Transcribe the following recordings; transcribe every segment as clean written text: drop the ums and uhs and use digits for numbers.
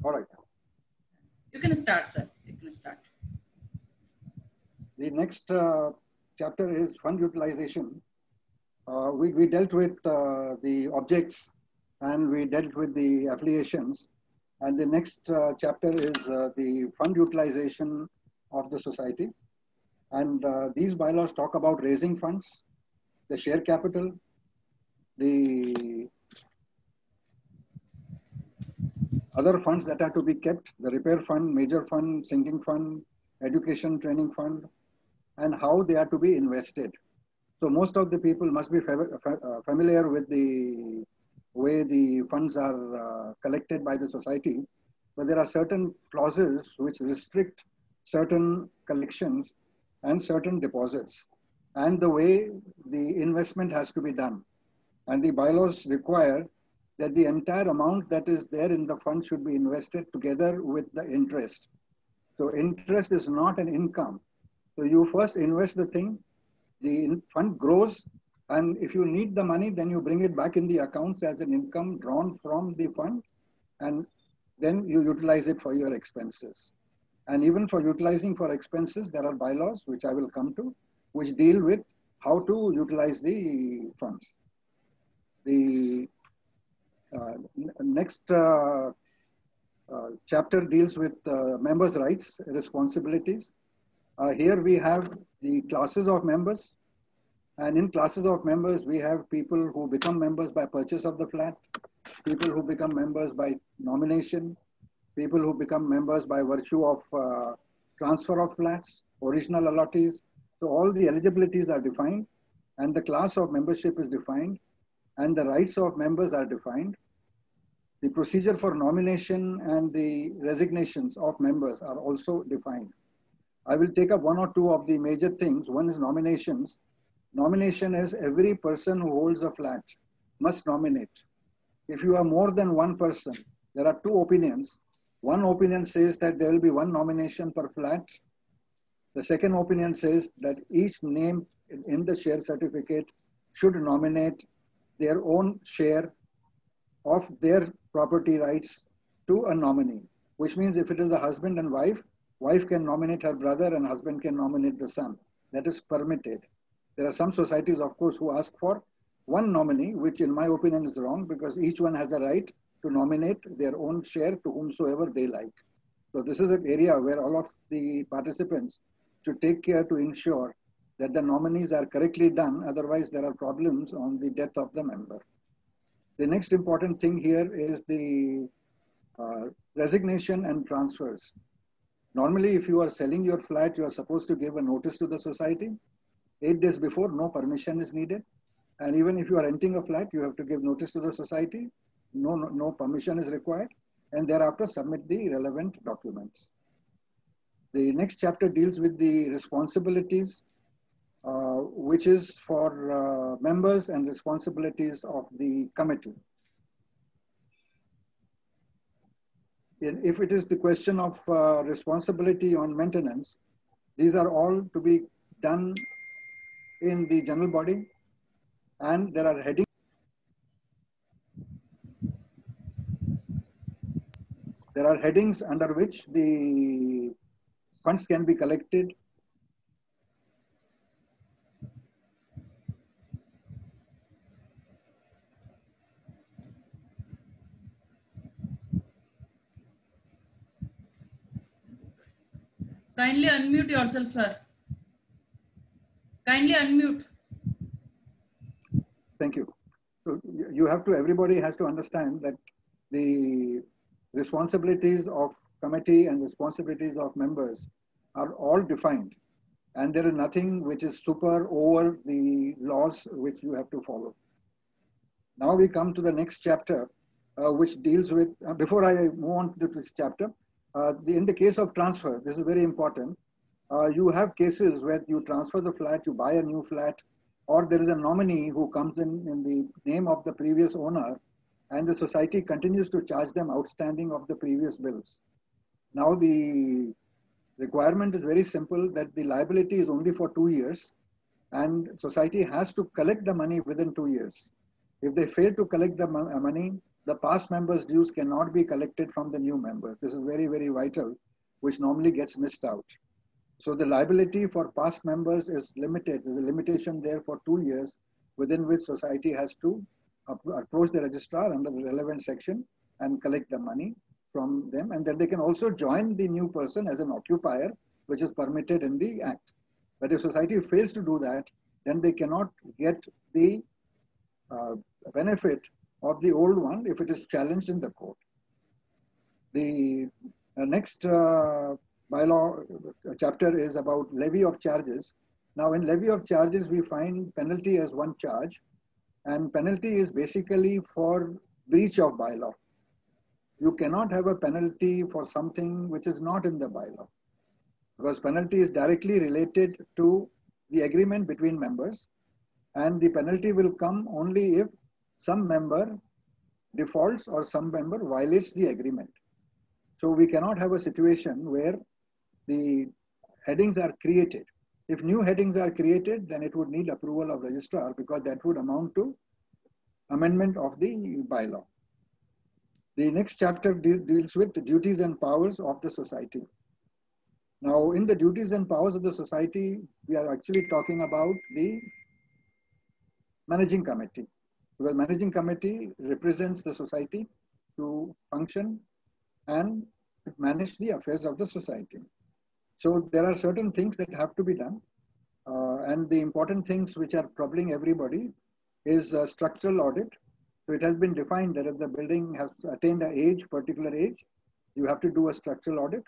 All right. You can start, sir. You can start. The next chapter is fund utilization. We dealt with the objects and we dealt with the affiliations. And the next chapter is the fund utilization of the society. And these bylaws talk about raising funds, the share capital, the other funds that are to be kept, the repair fund, major fund, sinking fund, education training fund, and how they are to be invested. So most of the people must be familiar with the way the funds are collected by the society, but there are certain clauses which restrict certain collections and certain deposits and the way the investment has to be done. And the bylaws require that the entire amount that is there in the fund should be invested together with the interest. So interest is not an income. So you first invest the thing, the fund grows, and if you need the money, then you bring it back in the accounts as an income drawn from the fund, and then you utilize it for your expenses. And even for utilizing for expenses, there are bylaws, which I will come to, which deal with how to utilize the funds. The next chapter deals with members' rights, responsibilities. Here we have the classes of members. And in classes of members, we have people who become members by purchase of the flat, people who become members by nomination, people who become members by virtue of transfer of flats, original allottees. So all the eligibilities are defined and the class of membership is defined and the rights of members are defined. The procedure for nomination and the resignations of members are also defined. I will take up one or two of the major things. One is nominations. Nomination is every person who holds a flat must nominate. If you are more than one person, there are two opinions. One opinion says that there will be one nomination per flat. The second opinion says that each name in the share certificate should nominate their own share of their property rights to a nominee, which means if it is a husband and wife, wife can nominate her brother and husband can nominate the son. That is permitted. There are some societies, of course, who ask for one nominee, which in my opinion is wrong because each one has a right to nominate their own share to whomsoever they like. So this is an area where all of the participants should take care to ensure that the nominees are correctly done. Otherwise, there are problems on the death of the member. The next important thing here is the resignation and transfers. Normally, if you are selling your flat, you are supposed to give a notice to the society. 8 days before, no permission is needed. And even if you are renting a flat, you have to give notice to the society. No permission is required. And thereafter, submit the relevant documents. The next chapter deals with the responsibilities, which is for members and responsibilities of the committee. If it is the question of responsibility on maintenance, these are all to be done in the general body, and there are headings. There are headings under which the funds can be collected. Kindly unmute yourself, sir. Kindly unmute. Thank you. So you have to, everybody has to understand that the responsibilities of committee and responsibilities of members are all defined. And there is nothing which is super over the laws which you have to follow. Now we come to the next chapter, which deals with, before I move on to this chapter, in the case of transfer, this is very important. You have cases where you transfer the flat, you buy a new flat, or there is a nominee who comes in the name of the previous owner, and the society continues to charge them outstanding of the previous bills. Now the requirement is very simple, that the liability is only for 2 years, and society has to collect the money within 2 years. If they fail to collect the money, the past members' dues cannot be collected from the new members. This is very, very vital, which normally gets missed out. So the liability for past members is limited. There's a limitation there for 2 years, within which society has to approach the registrar under the relevant section and collect the money from them. And then they can also join the new person as an occupier, which is permitted in the Act. But if society fails to do that, then they cannot get the benefit of the old one if it is challenged in the court. The next bylaw chapter is about levy of charges. Now in levy of charges, we find penalty as one charge, and penalty is basically for breach of bylaw. You cannot have a penalty for something which is not in the bylaw, because penalty is directly related to the agreement between members, and the penalty will come only if some member defaults or some member violates the agreement. So we cannot have a situation where the headings are created. If new headings are created, then it would need approval of registrar, because that would amount to amendment of the bylaw. The next chapter deals with the duties and powers of the society. Now, in the duties and powers of the society, we are actually talking about the managing committee, because managing committee represents the society to function and manage the affairs of the society. So there are certain things that have to be done. And the important things which are troubling everybody is a structural audit. So it has been defined that if the building has attained an age, particular age, you have to do a structural audit.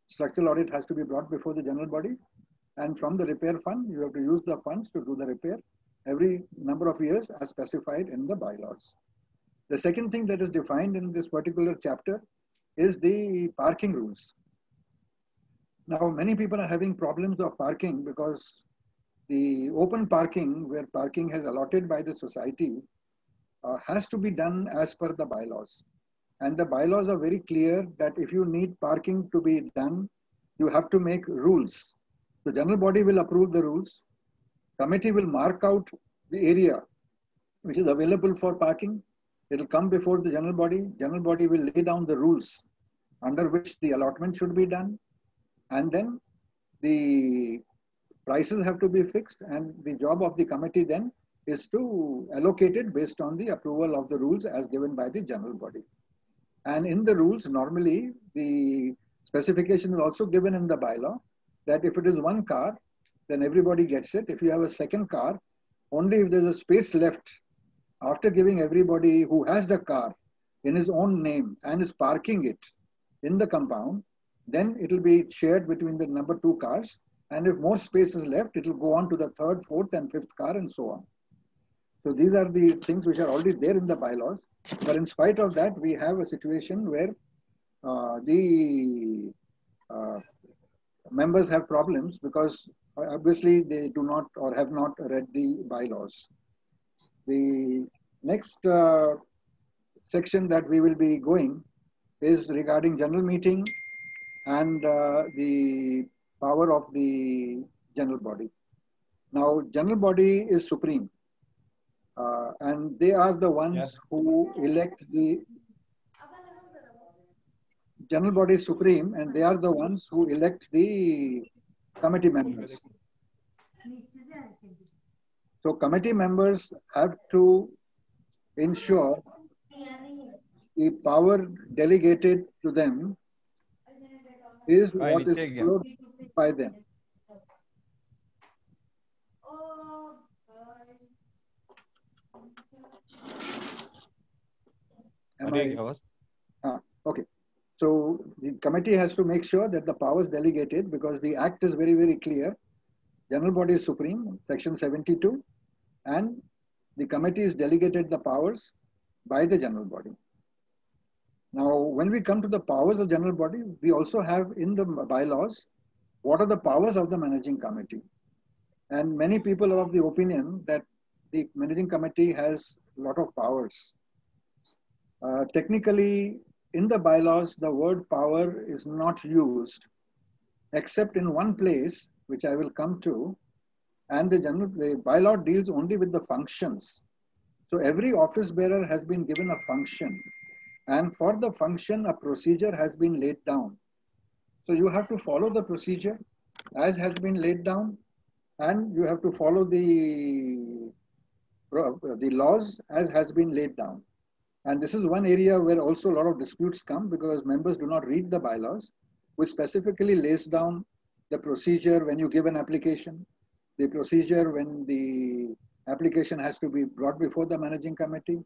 Structural audit has to be brought before the general body. And from the repair fund, you have to use the funds to do the repair every number of years as specified in the bylaws. The second thing that is defined in this particular chapter is the parking rules. Now, many people are having problems of parking because the open parking, where parking has allotted by the society, has to be done as per the bylaws. And the bylaws are very clear that if you need parking to be done, you have to make rules. The general body will approve the rules. Committee will mark out the area which is available for parking. It will come before the general body. General body will lay down the rules under which the allotment should be done. And then the prices have to be fixed, and the job of the committee then is to allocate it based on the approval of the rules as given by the general body. And in the rules, normally the specification is also given in the bylaw that if it is one car, then everybody gets it. If you have a second car, only if there's a space left after giving everybody who has the car in his own name and is parking it in the compound, then it will be shared between the number 2 cars. And if more space is left, it will go on to the 3rd, 4th, and 5th car, and so on. So these are the things which are already there in the bylaws. But in spite of that, we have a situation where the members have problems because obviously they do not or have not read the bylaws. The next section that we will be going is regarding general meeting and the power of the general body. Now, general body is supreme, and they are the ones who elect the general body is supreme, and they are the ones who elect the committee members. So committee members have to ensure the power delegated to them is what is followed by them. Okay. So the committee has to make sure that the powers delegated, because the act is very, very clear. General body is supreme, section 72, and the committee is delegated the powers by the general body. Now, when we come to the powers of general body, we also have in the bylaws, what are the powers of the managing committee? And many people are of the opinion that the managing committee has a lot of powers. Technically, in the bylaws, the word power is not used, except in one place, which I will come to, and the bylaw deals only with the functions. So every office bearer has been given a function. And for the function, a procedure has been laid down. So you have to follow the procedure as has been laid down, and you have to follow the laws as has been laid down. And this is one area where also a lot of disputes come because members do not read the bylaws, which specifically lays down the procedure when you give an application, the procedure when the application has to be brought before the managing committee.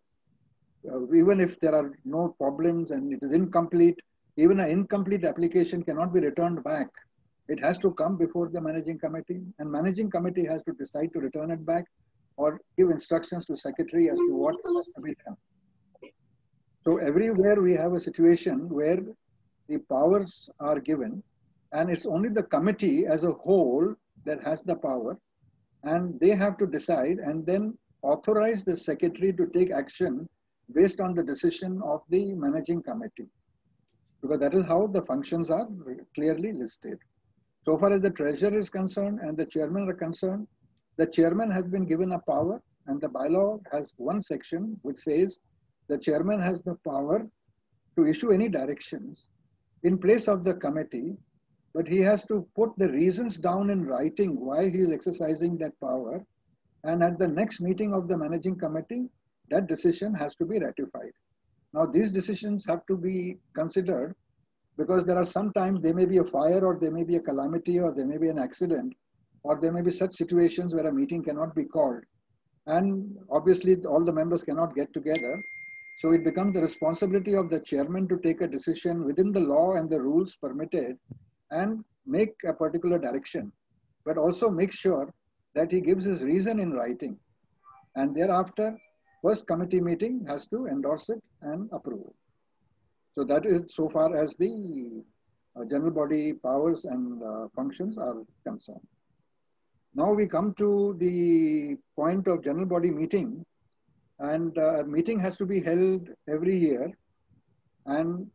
Even if there are no problems and it is incomplete, even an incomplete application cannot be returned back. It has to come before the managing committee, and managing committee has to decide to return it back or give instructions to secretary as to what has to be done. So everywhere we have a situation where the powers are given, and it's only the committee as a whole that has the power, and they have to decide and then authorize the secretary to take action based on the decision of the managing committee, because that is how the functions are clearly listed. So far as the treasurer is concerned and the chairman are concerned, the chairman has been given a power, and the bylaw has one section which says the chairman has the power to issue any directions in place of the committee, but he has to put the reasons down in writing why he is exercising that power. And at the next meeting of the managing committee, that decision has to be ratified. Now, these decisions have to be considered because there are sometimes there may be a fire or there may be a calamity or there may be an accident or there may be such situations where a meeting cannot be called. And obviously all the members cannot get together. So it becomes the responsibility of the chairman to take a decision within the law and the rules permitted and make a particular direction, but also make sure that he gives his reason in writing. And thereafter, first committee meeting has to endorse it and approve it. So that is so far as the general body powers and functions are concerned. Now we come to the point of general body meeting, and a meeting has to be held every year, and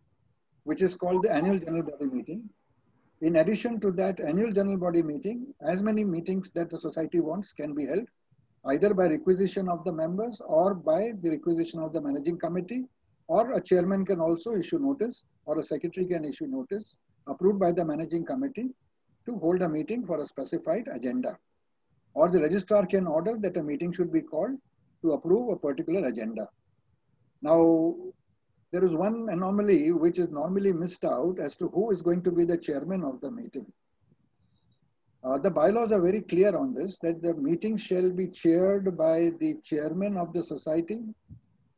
which is called the annual general body meeting. In addition to that annual general body meeting, as many meetings that the society wants can be held either by requisition of the members or by the requisition of the managing committee, or a chairman can also issue notice or a secretary can issue notice approved by the managing committee to hold a meeting for a specified agenda. Or the registrar can order that a meeting should be called to approve a particular agenda. Now, there is one anomaly which is normally missed out as to who is going to be the chairman of the meeting. The bylaws are very clear on this, that the meeting shall be chaired by the chairman of the society,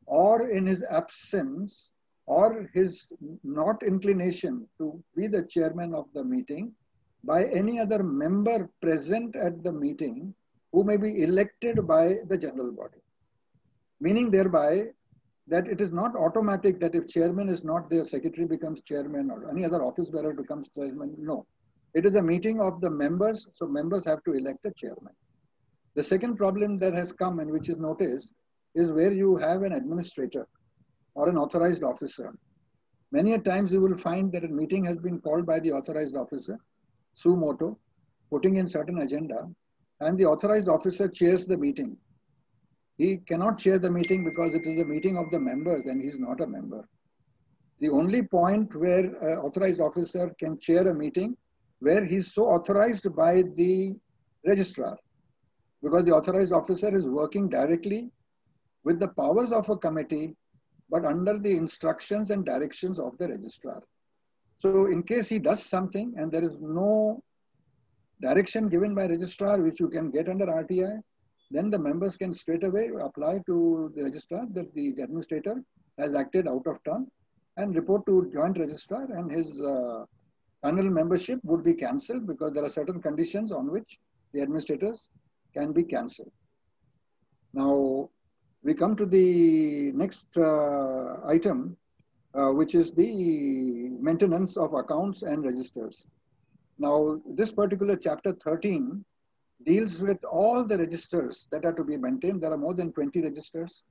or in his absence or his not inclination to be the chairman of the meeting, by any other member present at the meeting who may be elected by the general body. Meaning thereby that it is not automatic that if chairman is not there, secretary becomes chairman or any other office bearer becomes chairman. No, it is a meeting of the members, so members have to elect a chairman. The second problem that has come and which is noticed is where you have an administrator or an authorized officer. Many a times you will find that a meeting has been called by the authorized officer, suo motu, putting in certain agenda, and the authorized officer chairs the meeting. He cannot chair the meeting because it is a meeting of the members and he is not a member. The only point where an authorized officer can chair a meeting where he is so authorized by the registrar, because the authorized officer is working directly with the powers of a committee, but under the instructions and directions of the registrar. So in case he does something and there is no direction given by registrar, which you can get under RTI, then the members can straight away apply to the registrar that the administrator has acted out of turn and report to joint registrar, and his panel membership would be cancelled because there are certain conditions on which the administrators can be cancelled. Now, we come to the next item, which is the maintenance of accounts and registers. Now, this particular chapter 13 deals with all the registers that are to be maintained. There are more than 20 registers,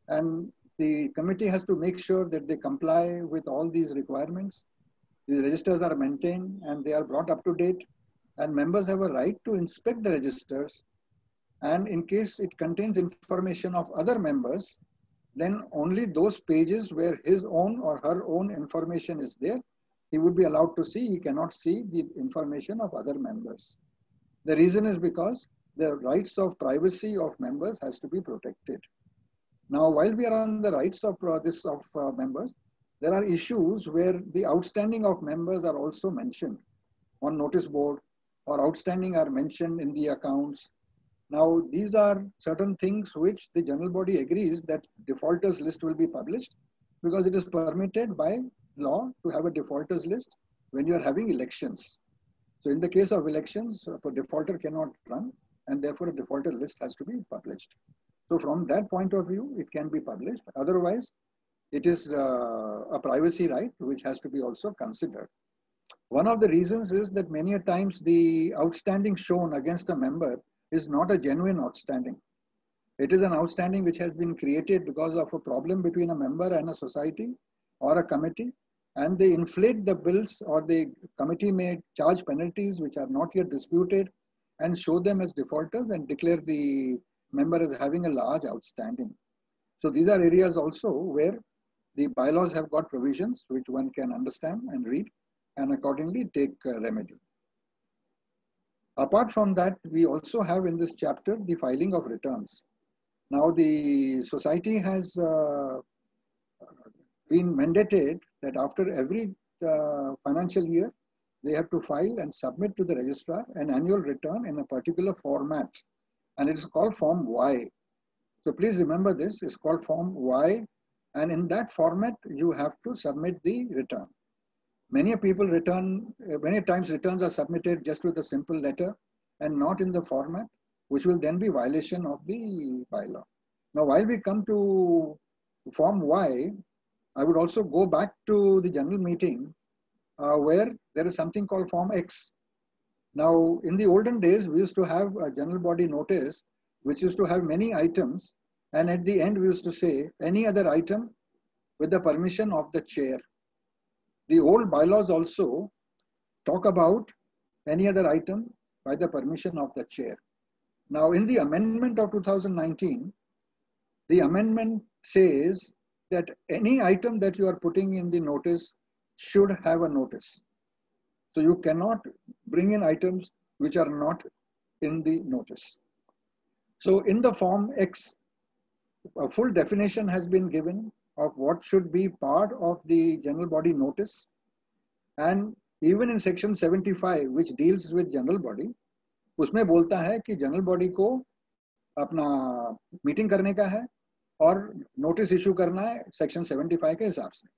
and the committee has to make sure that they comply with all these requirements. The registers are maintained and they are brought up to date, and members have a right to inspect the registers. And in case it contains information of other members, then only those pages where his own or her own information is there, he would be allowed to see. He cannot see the information of other members. The reason is because the rights of privacy of members has to be protected. Now, while we are on the rights of members, there are issues where the outstanding of members are also mentioned on notice board, or outstanding are mentioned in the accounts. Now, these are certain things which the general body agrees that defaulters list will be published, because it is permitted by law to have a defaulters list when you are having elections. So in the case of elections, a defaulter cannot run, and therefore a defaulter list has to be published. So from that point of view, it can be published. Otherwise, it is a privacy right which has to be also considered. One of the reasons is that many a times the outstanding shown against a member is not a genuine outstanding. It is an outstanding which has been created because of a problem between a member and a society or a committee, and they inflate the bills, or the committee may charge penalties which are not yet disputed and show them as defaulters and declare the member as having a large outstanding. So these are areas also where the bylaws have got provisions which one can understand and read and accordingly take remedy. Apart from that, we also have in this chapter the filing of returns. Now the society has been mandated that after every financial year, they have to file and submit to the registrar an annual return in a particular format, and it is called Form Y. So please remember this, it's called Form Y, and in that format, you have to submit the return. Many times returns are submitted just with a simple letter and not in the format, which will then be violation of the bylaw. Now, while we come to Form Y, I would also go back to the general meeting where there is something called Form X. Now, in the olden days, we used to have a general body notice, which used to have many items. And at the end, we used to say any other item with the permission of the chair. The old bylaws also talk about any other item by the permission of the chair. Now, in the amendment of 2019, the amendment says that any item that you are putting in the notice should have a notice. So you cannot bring in items which are not in the notice. So in the Form X, a full definition has been given of what should be part of the general body notice. And even in section 75, which deals with general body, उसमें बोलता है कि general body को अपना meeting करने का है और नोटिस इशू करना है सेक्शन 75 के हिसाब से.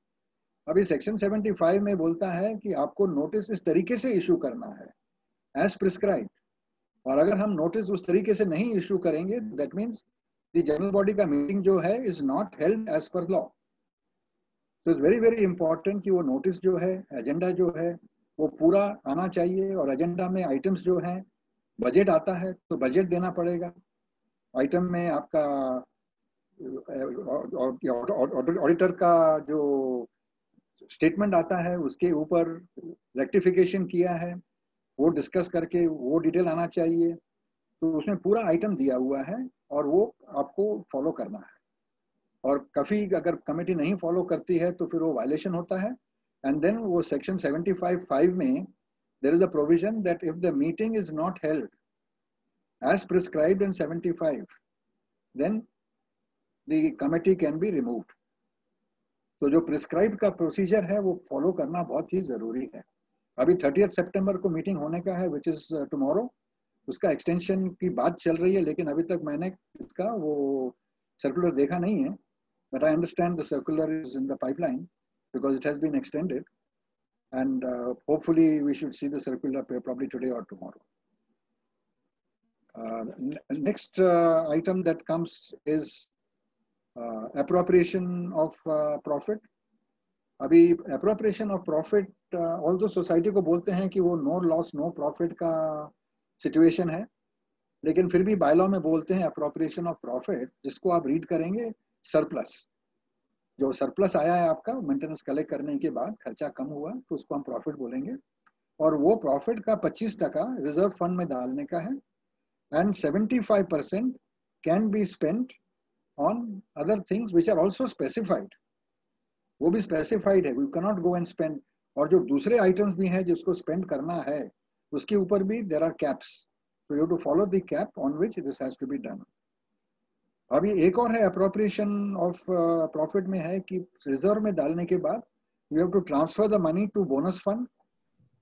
अभी सेक्शन 75 में बोलता है कि आपको नोटिस इस तरीके से इशू करना है एज प्रिस्क्राइब, और अगर हम नोटिस उस तरीके से नहीं इशू करेंगे, that means the general body का मीटिंग जो है is not held as per law. तो इट्स वेरी वेरी इंपॉर्टेंट कि वो नोटिस जो है, एजेंडा जो है, वो पूरा आना चाहिए. और एजेंडा में आइटम्स जो हैं, बजट आता है तो बजट देना पड़ेगा. आइटम में आपका ऑडिटर का जो स्टेटमेंट आता है उसके ऊपर रेक्टिफिकेशन किया है, वो डिस्कस करके वो डिटेल आना चाहिए. तो उसमें पूरा आइटम दिया हुआ है और वो आपको फॉलो करना है. और काफी अगर कमेटी नहीं फॉलो करती है तो फिर वो वायलेशन होता है. एंड देन वो सेक्शन 75(5) में there is a provision that if the meeting is not held as prescribed in 75, then the committee can be removed. तो जो प्रिस्क्राइब का प्रोसीजर है वो फॉलो करना बहुत ही जरूरी है. अभी 30 सितंबर को मीटिंग होने का है, विच इज टुमारो. उसका एक्सटेंशन की बात चल रही है, लेकिन अभी तक मैंने इसका वो सर्कुलर देखा नहीं है. But I understand the circular is in the pipeline because it has been extended, and hopefully we should see the circular probably today or tomorrow. Next item that comes is appropriation of profit. अभी appropriation of profit although society को बोलते हैं कि वो no loss no profit का situation है, लेकिन फिर भी bylaw में बोलते हैं appropriation of profit, जिसको आप read करेंगे surplus. जो सरप्लस आया है आपका मेंटेनेंस कलेक्ट करने के बाद, खर्चा कम हुआ, तो उसको हम प्रॉफिट बोलेंगे. और वो प्रॉफिट का 25% रिजर्व फंड में डालने का है. And 75% can be spent on other things which are also specified. वो भी specified है, we cannot go and spend. और जो दूसरे items भी हैं जिसको spend करना है उसके ऊपर भी there are caps, so you have to follow the cap on which this has to be done. अभी एक और है appropriation of profit में है कि reserve में डालने के बाद you have to transfer the money to bonus fund,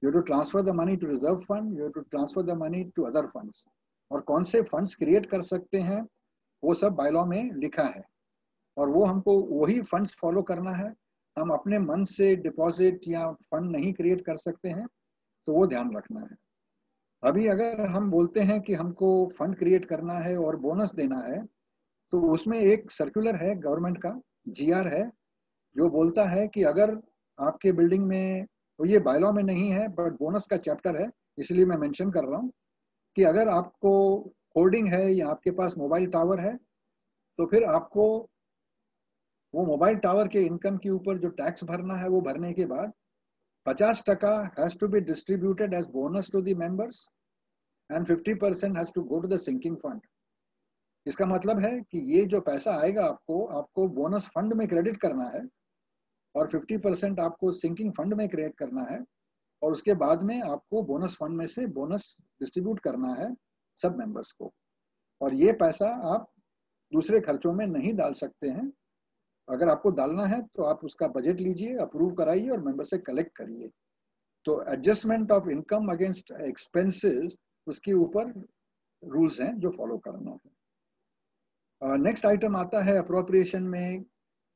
you have to transfer the money to reserve fund, you have to transfer the money to other funds. और कौन से funds create कर सकते हैं वो सब bylaw में लिखा है और वो हमको वही funds follow करना है. हम अपने मन से डिपॉजिट या फंड नहीं क्रिएट कर सकते हैं, तो वो ध्यान रखना है. अभी अगर हम बोलते हैं कि हमको फंड क्रिएट करना है और बोनस देना है, तो उसमें एक सर्कुलर है गवर्नमेंट का, जीआर है, जो बोलता है कि अगर आपके बिल्डिंग में, तो ये बायलॉ में नहीं है बट बोनस का चैप्टर है इसलिए मैं मेंशन कर रहा हूँ, कि अगर आपको होल्डिंग है या आपके पास मोबाइल टावर है, तो फिर आपको वो मोबाइल टावर के इनकम के ऊपर जो टैक्स भरना है वो भरने के बाद 50% has to be distributed as bonus to the members and 50% has to go to the sinking fund. इसका मतलब है कि ये जो पैसा आएगा आपको बोनस फंड में क्रेडिट करना है और 50% आपको सिंकिंग फंड में क्रिएट करना है और उसके बाद में आपको बोनस फंड में से बोनस डिस्ट्रीब्यूट करना है सब मेंबर्स को. और ये पैसा आप दूसरे खर्चों में नहीं डाल सकते हैं. अगर आपको डालना है तो आप उसका बजट लीजिए, अप्रूव कराइए और मेंबर से कलेक्ट करिए. तो adjustment of income against expenses, उसके ऊपर रूल्स हैं जो फॉलो करना है. नेक्स्ट आइटम आता है अप्रोप्रिएशन में.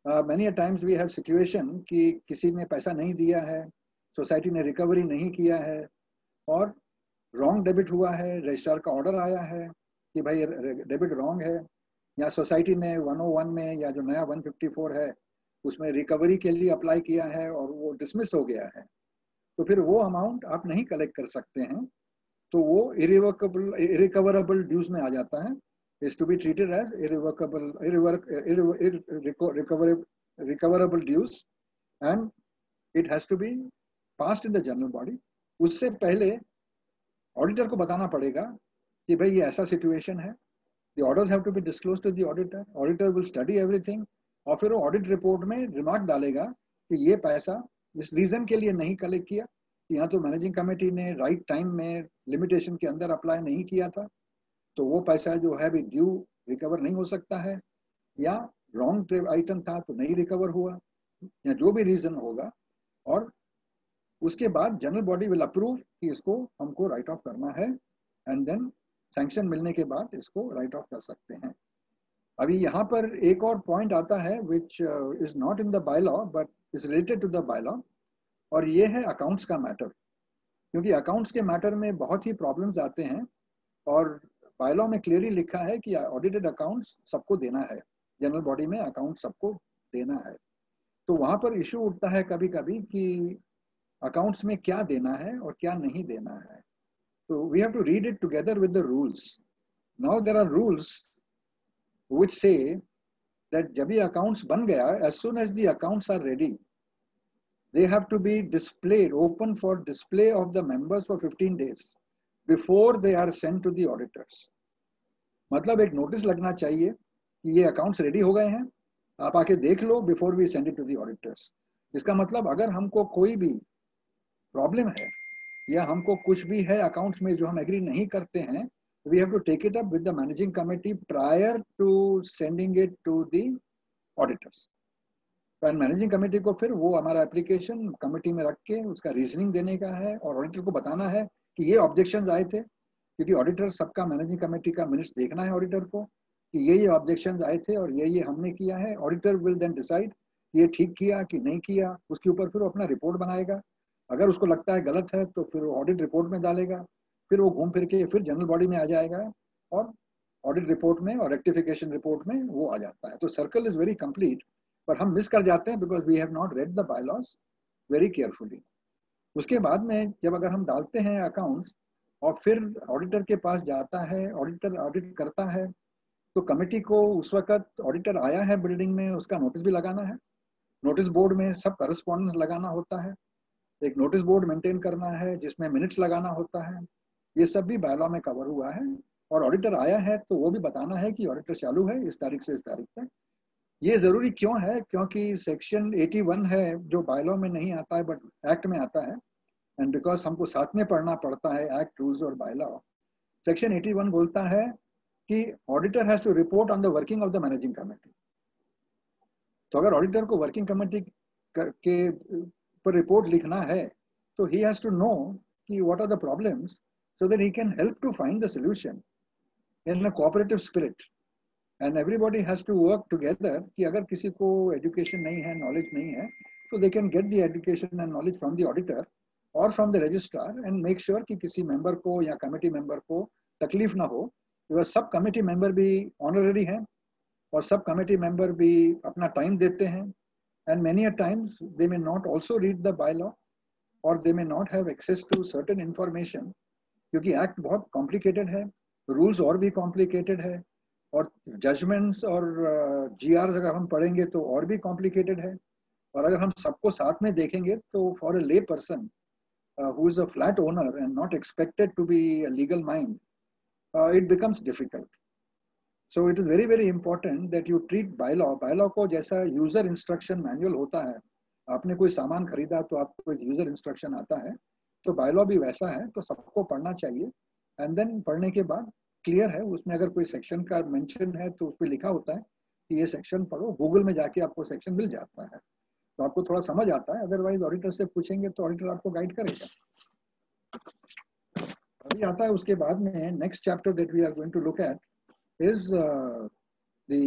Many times we have situation कि किसी ने पैसा नहीं दिया है, सोसाइटी ने रिकवरी नहीं किया है और रॉन्ग डेबिट हुआ है, रजिस्ट्रार का ऑर्डर आया है कि भाई डेबिट रॉन्ग है, या सोसाइटी ने 101 में या जो नया 154 है उसमें रिकवरी के लिए अप्लाई किया है और वो डिसमिस हो गया है, तो फिर वो अमाउंट आप नहीं कलेक्ट कर सकते हैं, तो वो इरिकवरेबल ड्यूज में आ जाता है. is to be treated as recoverable dues and it has to be passed in the general body. उससे पहले ऑडिटर को बताना पड़ेगा कि भाई ये ऐसा सिचुएशन है. The orders have to be disclosed to the auditor. Auditor will study everything और फिर वो ऑडिट रिपोर्ट में रिमार्क डालेगा कि ये पैसा इस रीजन के लिए नहीं कलेक्ट किया कि यहाँ तो मैनेजिंग कमेटी ने राइट टाइम में लिमिटेशन के अंदर अप्लाई नहीं किया था, तो वो पैसा जो है भी ड्यू रिकवर नहीं हो सकता है, या रॉन्ग आइटम था तो नहीं रिकवर हुआ, या जो भी रीजन होगा. और उसके बाद जनरल बॉडी विल अप्रूव कि इसको हमको राइट ऑफ करना है एंड देन सैंक्शन मिलने के बाद इसको राइट ऑफ कर सकते हैं. अभी यहाँ पर एक और पॉइंट आता है which is not in the bylaw but is related to the bylaw, और ये है अकाउंट्स का मैटर. क्योंकि अकाउंट्स के मैटर में बहुत ही प्रॉब्लम्स आते हैं और बायलॉ में क्लियरली लिखा है कि ऑडिटेड अकाउंट्स सबको देना है, जनरल बॉडी में अकाउंट सबको देना है. तो वहाँ पर इशू उठता है कभी कभी कि अकाउंट्स में क्या देना है और क्या नहीं देना है. So we have to read it together with the rules. Now there are rules which say that जब ये accounts बन गया, as soon as the accounts are ready, they have to be displayed, open for display of the members for 15 days before they are sent to the auditors. मतलब एक notice लगना चाहिए कि ये अकाउंट्स रेडी हो गए हैं, आप आके देख लो before we send it to the auditors. इसका मतलब अगर हमको कोई भी प्रॉब्लम है या हमको कुछ भी है अकाउंट्स में जो हम एग्री नहीं करते हैं, we have to take it up with the managing committee prior to sending it to the auditors. And managing committee को फिर वो हमारा एप्लीकेशन कमेटी में रख के उसका रीजनिंग देने का है और ऑडिटर को बताना है कि ये ऑब्जेक्शंस आए थे, क्योंकि ऑडिटर सबका मैनेजिंग कमेटी का मिनट्स देखना है ऑडिटर को कि ये ऑब्जेक्शंस आए थे और ये हमने किया है. ऑडिटर विल देन डिसाइड ये ठीक किया कि नहीं किया, उसके ऊपर फिर वो अपना रिपोर्ट बनाएगा. अगर उसको लगता है गलत है तो फिर वो ऑडिट रिपोर्ट में डालेगा, फिर वो घूम फिर के फिर जनरल बॉडी में आ जाएगा और ऑडिट रिपोर्ट में और रेक्टिफिकेशन रिपोर्ट में वो आ जाता है. तो सर्कल इज वेरी कंप्लीट, पर हम मिस कर जाते हैं because we have not read the bylaws very carefully. उसके बाद में जब अगर हम डालते हैं अकाउंट्स और फिर ऑडिटर के पास जाता है, ऑडिटर ऑडिट करता है, तो कमेटी को उस वक्त ऑडिटर आया है बिल्डिंग में उसका नोटिस भी लगाना है, नोटिस बोर्ड में सब करस्पॉन्डेंस लगाना होता है, एक नोटिस बोर्ड मेंटेन करना है जिसमें मिनट्स लगाना होता है. ये सब भी बायलॉ में कवर हुआ है और ऑडिटर आया है तो वो भी बताना है कि ऑडिटर चालू है इस तारीख से इस तारीख तक। ये जरूरी क्यों है? क्योंकि सेक्शन 81 है जो बायलॉ में नहीं आता है बट एक्ट में आता है, एंड बिकॉज हमको साथ में पढ़ना पड़ता है एक्ट, रूल्स और बायलॉ। सेक्शन 81 बोलता है कि auditor has to report on the working of the managing committee. तो अगर ऑडिटर को वर्किंग कमेटी के पर रिपोर्ट लिखना है तो ही हैज टू नो कि what are the problems so that he can help to find the solution in a cooperative spirit, and everybody has to work together. कि अगर किसी को एजुकेशन नहीं है, नॉलेज नहीं है, तो they can get the education and knowledge from the auditor और from the registrar and make sure कि किसी मेंबर को या कमेटी मेंबर को तकलीफ ना हो। बिकॉज सब कमेटी मेंबर भी ऑनररी हैं और सब कमेटी मेंबर भी अपना टाइम देते हैं, and many a times they may not also read the bylaw और they may not have access to certain information, क्योंकि एक्ट बहुत कॉम्प्लिकेटेड है, रूल्स और भी कॉम्प्लिकेटेड है, और जजमेंट्स और जीआर अगर हम पढ़ेंगे तो और भी कॉम्प्लिकेटेड है। और अगर हम सबको साथ में देखेंगे तो फॉर अ ले person who is a flat owner and not expected to be a legal mind, it becomes difficult. So it is very, very important that you treat bylaw. Bylaw को जैसा user instruction manual होता है, आपने कोई सामान खरीदा तो आपको एक user instruction आता है, तो bylaw भी वैसा है, तो सबको पढ़ना चाहिए। एंड देन पढ़ने के बाद क्लियर है, उसमें अगर कोई सेक्शन का मेंशन है तो उस पर लिखा होता है कि ये सेक्शन पढ़ो, गूगल में जाके आपको सेक्शन मिल जाता है, तो आपको थोड़ा समझ आता है। अदरवाइज ऑडिटर से पूछेंगे तो ऑडिटर आपको गाइड करेगा। अभी आता है उसके बाद में next chapter that we are going to look at is the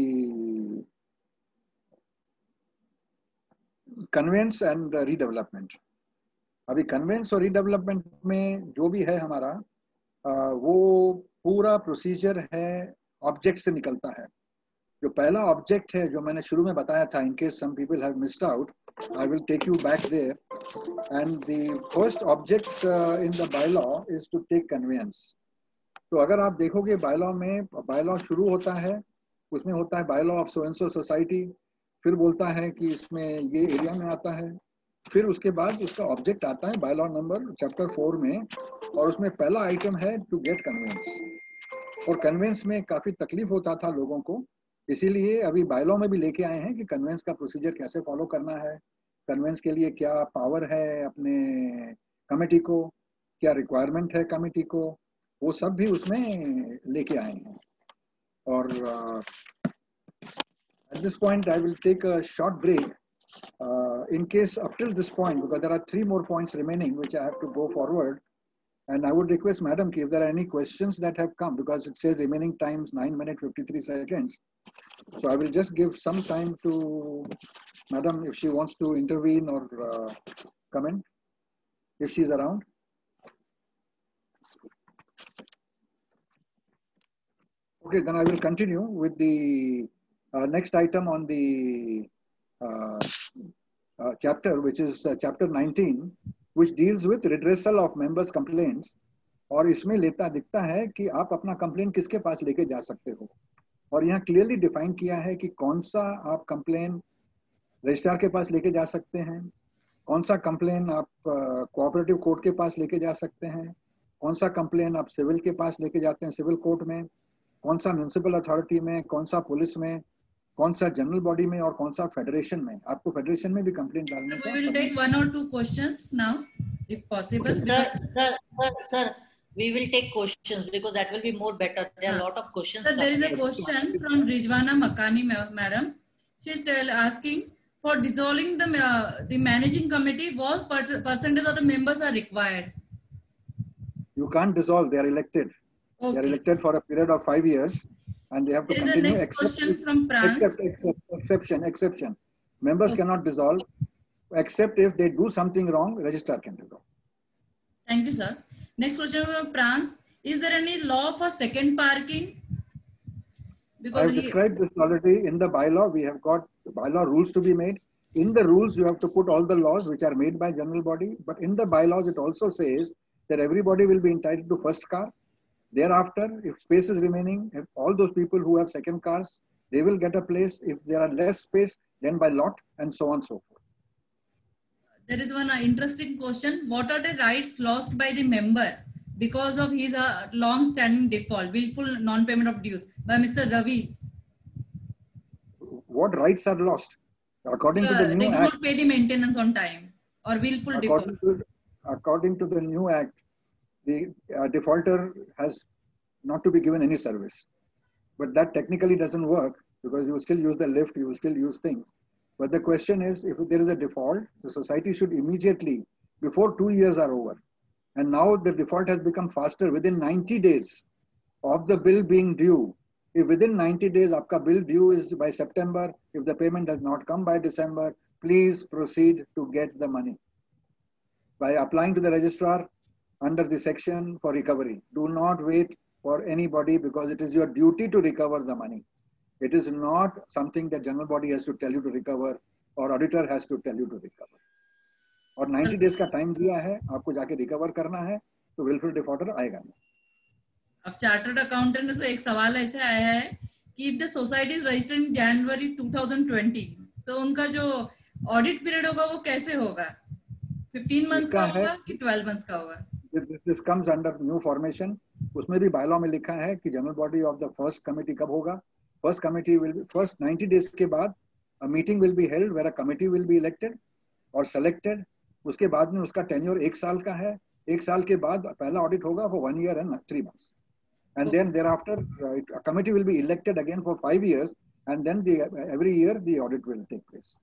conveyance and redevelopment. अभी कन्वेंस और रीडेवलपमेंट में जो भी है हमारा वो पूरा प्रोसीजर है ऑब्जेक्ट से निकलता है। जो पहला ऑब्जेक्ट है जो मैंने शुरू में बताया था, in case some people have missed out, I will take you back there. And the first object in the bylaw is to take conveyance. तो अगर आप देखोगे bylaw में, bylaw शुरू होता है, उसमें होता है bylaw of so and so society, फिर बोलता है कि इसमें ये एरिया में आता है, फिर उसके बाद उसका ऑब्जेक्ट आता है bylaw नंबर चैप्टर 4 में, और उसमें पहला आइटम है टू गेट कन्वेंस। और कन्वेंस में काफी तकलीफ होता था लोगों को, इसीलिए अभी बायलॉ में भी लेके आए हैं कि कन्वेंस का प्रोसीजर कैसे फॉलो करना है, कन्वेंस के लिए क्या पावर है अपने कमेटी को, क्या रिक्वायरमेंट है कमेटी को, वो सब भी उसमें लेके आए हैं। और at this point I will take a short break in case up till this point, because there are 3 more points remaining which I have to go forward. And I would request Madam if there are any questions that have come, because it says remaining times 9 minutes 53 seconds. So I will just give some time to Madam if she wants to intervene or comment, if she's around. Okay, then I will continue with the next item on the chapter, which is chapter 19, which deals with redressal of members' complaints. और इसमें लेता दिखता है कि आप अपना complain किसके पास लेके जा सकते हो, और यहाँ क्लियरली डिफाइन किया है कि कौन सा आप कंप्लेन रजिस्ट्रार के पास लेके जा सकते हैं, कौन सा कंप्लेन आप कोऑपरेटिव कोर्ट के पास लेके जा सकते हैं, कौन सा कंप्लेन आप सिविल के पास लेके जाते हैं सिविल कोर्ट में, कौन सा म्युनिसिपल अथॉरिटी में, कौन सा पुलिस में, कौन सा जनरल बॉडी में, और कौन सा फेडरेशन में। आपको फेडरेशन में भी कंप्लेंट डालने का। We will take 1 or 2 questions now, if possible. Sir, we will take questions because that will be more better. There are a lot of questions. Sir, there is a question from Rijwana Makani, madam. She is asking for dissolving the managing committee, what percentage of the members are required? You can't dissolve, they are elected. Okay. They are elected for a period of 5 years and they have to there continue. Is a next question from France. Exception. Members cannot dissolve except if they do something wrong, registrar can dissolve. Thank you, sir. Next question from France. Is there any law for second parking? Because I have described this already in the bylaw. We have got bylaw rules to be made. In the rules, you have to put all the laws which are made by general body. But in the bylaws, it also says that everybody will be entitled to first car. Thereafter, if space is remaining, if all those people who have second cars, they will get a place. If there are less space, then by lot, and so on and so forth. There is one interesting question. What are the rights lost by the member because of his long-standing default, willful non-payment of dues by Mr. Ravi. What rights are lost? According to the They new do act, not pay the maintenance on time or willful default. according to the new act, the defaulter has not to be given any service. But that technically doesn't work because you will still use the lift, you will still use things. But the question is, if there is a default, the society should immediately, before 2 years are over, and now the default has become faster within 90 days of the bill being due. If within 90 days, aapka bill due is by September, if the payment does not come by December, please proceed to get the money by applying to the registrar under the section for recovery. Do not wait for anybody because it is your duty to recover the money. It is not something that general body has to tell you to recover or auditor has to tell you to recover. और 90 days का time दिया है, आपको जाके recover करना है, तो wilful defaulter आएगा नहीं. अब चार्टर्ड अकाउंटेंट में तो एक सवाल ऐसे आया है कि if the society is registered in January 2020, तो उनका जो ऑडिट पीरियड होगा वो कैसे होगा? 15 मंथ्स का होगा कि 12 मंथ्स का होगा? This comes under new formation. उसमें भी बायलॉ में लिखा है कि general body of the first committee कब होगा. First committee will first 90 days के बाद a meeting will be held where a committee will be elected or selected. उसके बाद में उसका टेन्योर 1 साल का है. 1 साल के बाद पहला ऑडिट होगा for 1 year and 3 months. And then thereafter, a committee will be elected again for 5 years, and then every year the audit will take place.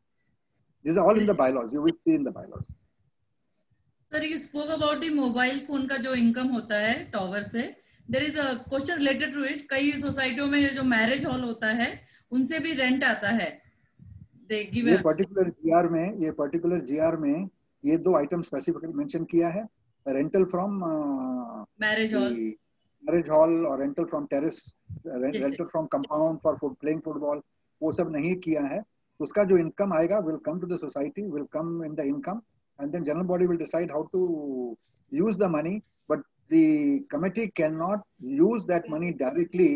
These are all in the bylaws. You will see in the bylaws. Sir, you spoke about the mobile phone का जो income होता है tower से. There is a question related to it. कई सोसाइटियों में जो marriage hall होता है उनसे भी रेंट आता है. ये पर्टिकुलर GR में ये 2 आइटम स्पेसिफिकली मेंशन किया है. रेंटल फ्रॉम मैरिज हॉल और rental from terrace, rental from compound for playing football, वो सब नहीं किया है. उसका जो इनकम आएगा will come to the society, will come in the income, and then general body will decide how to use the money, but the committee cannot use that money directly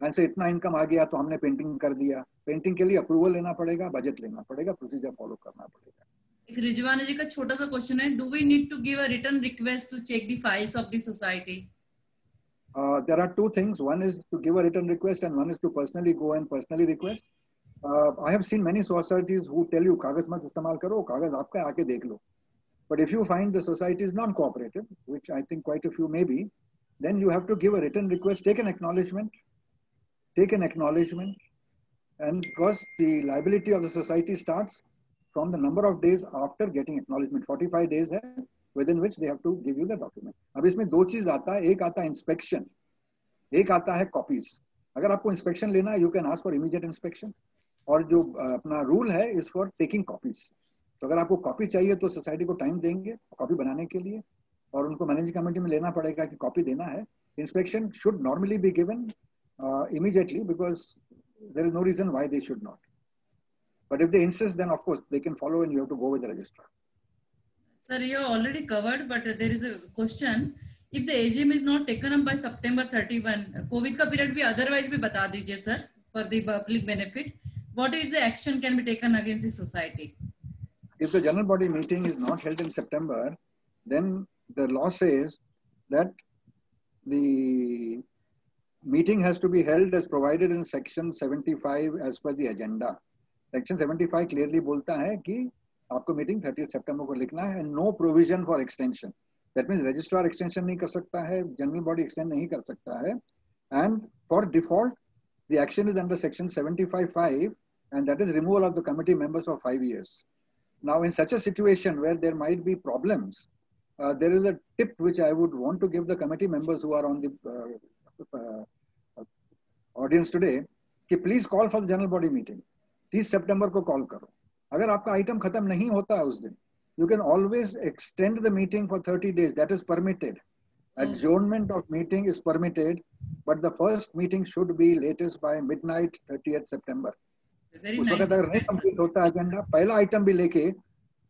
and say इतना income आ गया तो हमने painting कर दिया. Painting के लिए approval लेना पड़ेगा, बजट लेना पड़ेगा, प्रोसीजर फॉलो करना पड़ेगा. एक रिजवाना जी का छोटा सा क्वेश्चन है, do we need to give a written request to check the files of the society? There are 2 things. One is to give a written request and one is to personally go and personally request. I have seen many societies who tell you कागज मत इस्तेमाल करो, कागज आपका आके देख लो. But if you find the society is non-cooperative, which I think quite a few may be, then you have to give a written request, take an acknowledgement, and because the liability of the society starts from the number of days after getting acknowledgement. 45 days है, within which they have to give you the document. अब इसमें 2 चीज आता है, एक आता है inspection, एक आता है copies. अगर आपको inspection लेना है, you can ask for immediate inspection. और जो अपना rule है is for taking copies. तो अगर आपको कॉपी चाहिए तो सोसाइटी को टाइम देंगे कॉपी बनाने के लिए, और उनको मैनेजिंग कमेटी में लेना पड़ेगा कि कॉपी देना है. Inspection should normally be given immediately because there is no reason why they should not, but if they insist then of course they can follow and you have to go with the registrar. Sir, you have already covered, but there is a question. If the AGM is not taken up by September 31, COVID का period भी otherwise भी बता दीजिए sir, for the public benefit. What is the action can be taken against the society? If the general body meeting is not held in September, then the law says that the meeting has to be held as provided in section 75 as per the agenda. Section 75 clearly बोलता है कि आपको meeting 30 सितंबर को लिखना है, and no provision for extension. That means registrar extension नहीं कर सकता है, general body extend नहीं कर सकता है, and for default the action is under section 75(5) and that is removal of the committee members for 5 years. Now, in such a situation where there might be problems, there is a tip which I would want to give the committee members who are on the audience today, कि please call for the general body meeting. 30 सितंबर को call करो. अगर आपका item खत्म नहीं होता है उस दिन, you can always extend the meeting for 30 days. That is permitted. Adjournment of meeting is permitted, but the first meeting should be latest by midnight 30th September. उस वक्त अगर नहीं कंप्लीट होता एजेंडा, पहला आइटम भी लेके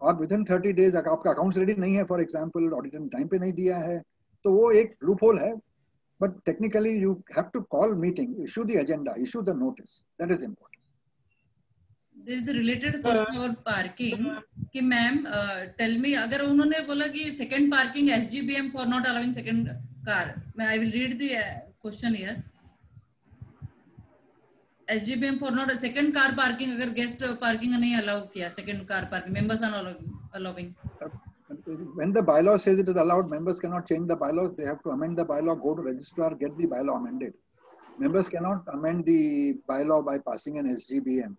और विद इन 30 डेज आपका अकाउंट्स रेडी नहीं है, फॉर एग्जांपल ऑडिटर ने टाइम पे नहीं दिया है, तो वो एक लूप होल है. But technically you have to call meeting, issue the agenda, issue the notice. That is important. There is a related question about parking कि मैम टेल मी, अगर उन्होंने बोला कि second parking SGBM for not allowing second car. I will read the question here. SGBM for not a second car parking, अगर guest parking नहीं allow किया, second car parking, members are not allowing. When the bylaw says it is allowed, members cannot change the bylaws. They have to amend the bylaw, go to registrar, get the bylaw amended. Members cannot amend the bylaw by passing an SGBM.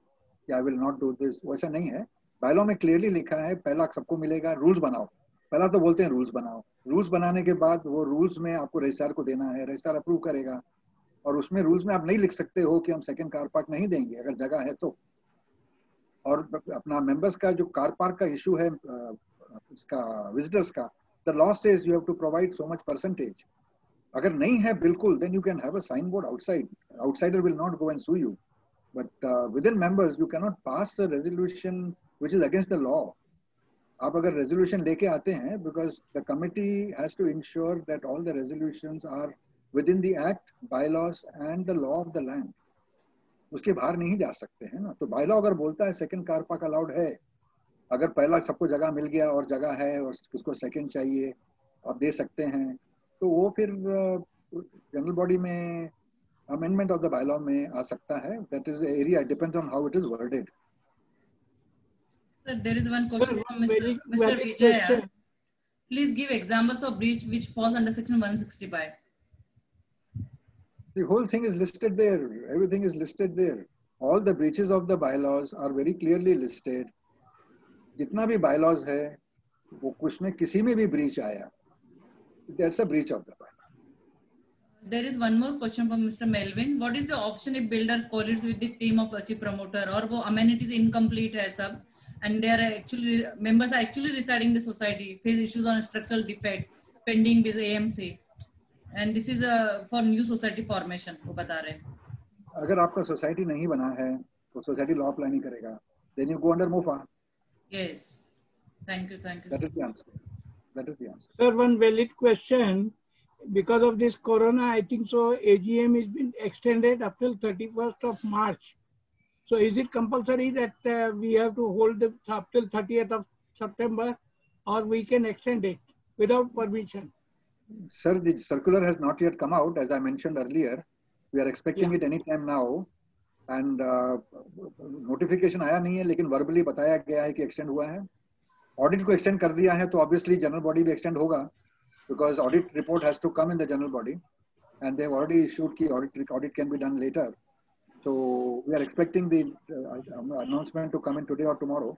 I will not do this. वैसा नहीं है. Bylaw में clearly लिखा है, पहला सबको मिलेगा, rules बनाओ. पहला तो बोलते हैं rules बनाओ. Rules बनाने के बाद वो rules में आपको registrar को देना है, registrar approve करेगा. और उसमें rules में आप नहीं लिख सकते हो कि हम second car park नहीं देंगे, अगर जगह है तो. और अपना members का जो car park का issue है, इसका visitors का, the law says you have to provide so much percentage. अगर नहीं है बिल्कुल, then you can have a signboard outside. Outsider will not go and sue you. But within members, you cannot pass a resolution which is against the law. आप अगर resolution लेके आते हैं, because the committee has to ensure that all the resolutions are within the act, bylaws and the law of the land. उसके बाहर नहीं जा सकते हैं ना. तो bylaw अगर बोलता है second car park allowed है, अगर पहला सबको जगह मिल गया और जगह है और किसको second चाहिए आप दे सकते हैं, तो वो फिर जनरल बॉडी में amendment of the bylaw में आ सकता है. That is the area. It depends on how it is worded. Sir, there is one question from Mr. Vijay. Please give examples of breach which falls under section 165. The whole thing is listed there. Everything is listed there. All the breaches of the bylaws are very clearly listed. जितना भी bylaws है, वो कुछ में किसी में भी breach आया, that's a breach of the bylaw. There is one more question from Mr. Melvin. What is the option if builder collides with the team of chief promoter और वो amenities incomplete है सब, and they are actually members are actually residing in the society, face issues on structural defects pending with AMC, and this is for new society formation. वो बता रहे हैं. अगर आपका society नहीं बना है, तो society law apply नहीं करेगा. Then you go under MOFA. Yes. Thank you. Thank you. That is the answer. That is the answer. Sir, one valid question. Because of this corona, I think so AGM has been extended up till 31st of March. So is it compulsory that we have to hold it up till 30th of September, or we can extend it without permission? Sir, the circular has not yet come out. As I mentioned earlier, we are expecting it any time now. And notification आया नहीं है, लेकिन verbally बताया गया है कि extend हुआ है. Audit को extend कर दिया है, तो obviously general body भी extend होगा. Because audit report has to come in the general body, and they've already issued key audit can be done later. So we are expecting the announcement to come in today or tomorrow.